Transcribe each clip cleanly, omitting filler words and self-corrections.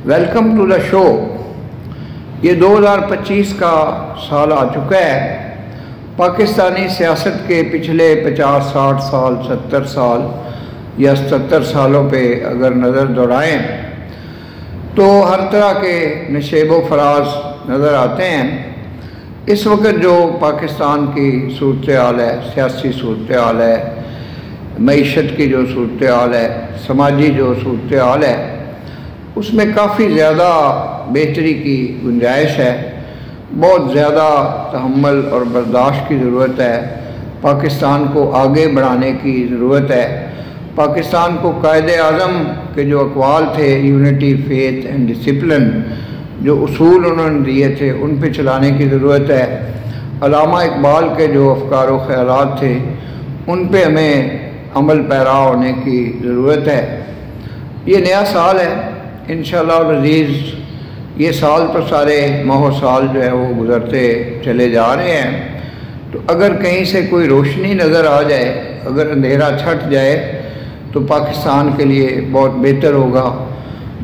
Welcome to the شو۔ یہ 2025 کا سال آ چکا ہے۔ پاکستانی سیاست کے پچھلے 50-60 سال 70 سال یا 77 سالوں پہ اگر نظر دوڑائیں تو ہر طرح کے نشیب و فراز نظر آتے ہیں۔ اس وقت جو پاکستان کی صورتحال ہے، سیاسی صورتحال ہے، معیشت کی جو صورتحال ہے، سماجی جو صورتحال ہے، اس میں کافی زیادہ بہتری کی گنجائش ہے۔ بہت زیادہ تحمل اور برداشت کی ضرورت ہے۔ پاکستان کو آگے بڑھانے کی ضرورت ہے۔ پاکستان کو قائد اعظم کے جو اقوال تھے، یونٹی، فیتھ اینڈ ڈسپلن، جو اصول انہوں نے دیے تھے، ان پہ چلانے کی ضرورت ہے۔ علامہ اقبال کے جو افکار و خیالات تھے، ان پہ ہمیں عمل پیرا ہونے کی ضرورت ہے۔ یہ نیا سال ہے انشاءاللہ العزیز۔ یہ سال تو سارے ماہ و سال جو ہے وہ گزرتے چلے جا رہے ہیں، تو اگر کہیں سے کوئی روشنی نظر آ جائے، اگر اندھیرا چھٹ جائے تو پاکستان کے لیے بہت بہتر ہوگا۔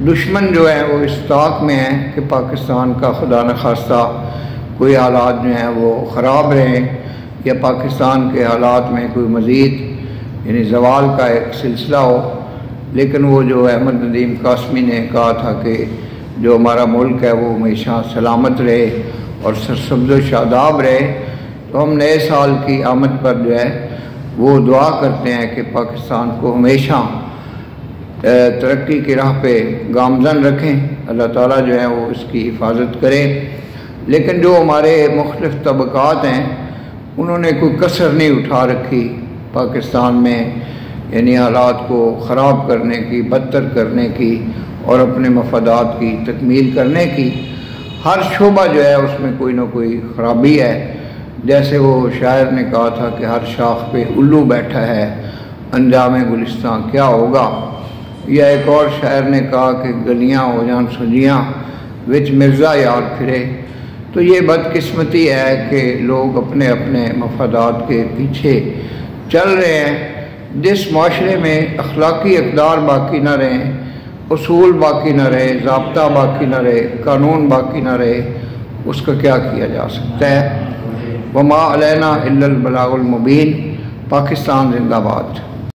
دشمن جو ہے وہ اس طاق میں ہے کہ پاکستان کا خدا نخواستہ کوئی حالات جو ہیں وہ خراب رہیں، یا پاکستان کے حالات میں کوئی مزید یعنی زوال کا ایک سلسلہ ہو۔ لیکن وہ جو احمد ندیم قاسمی نے کہا تھا کہ جو ہمارا ملک ہے وہ ہمیشہ سلامت رہے اور سرسبز و شاداب رہے، تو ہم نئے سال کی آمد پر جو ہے وہ دعا کرتے ہیں کہ پاکستان کو ہمیشہ ترقی کی راہ پہ گامزن رکھیں، اللہ تعالیٰ جو ہے وہ اس کی حفاظت کرے۔ لیکن جو ہمارے مختلف طبقات ہیں، انہوں نے کوئی کسر نہیں اٹھا رکھی پاکستان میں، یعنی حالات کو خراب کرنے کی، بدتر کرنے کی اور اپنے مفادات کی تکمیل کرنے کی۔ ہر شعبہ جو ہے اس میں کوئی نہ کوئی خرابی ہے۔ جیسے وہ شاعر نے کہا تھا کہ ہر شاخ پہ الو بیٹھا ہے، انجام گلستان کیا ہوگا۔ یا ایک اور شاعر نے کہا کہ گلیاں ہو جان سجیاں وچ مرزا یار پھرے۔ تو یہ بدقسمتی ہے کہ لوگ اپنے اپنے مفادات کے پیچھے چل رہے ہیں۔ جس معاشرے میں اخلاقی اقدار باقی نہ رہیں، اصول باقی نہ رہے، ضابطہ باقی نہ رہے، قانون باقی نہ رہے، اس کا کیا کیا جا سکتا ہے؟ وما علینا الا البلاغ المبین۔ پاکستان زندہ باد۔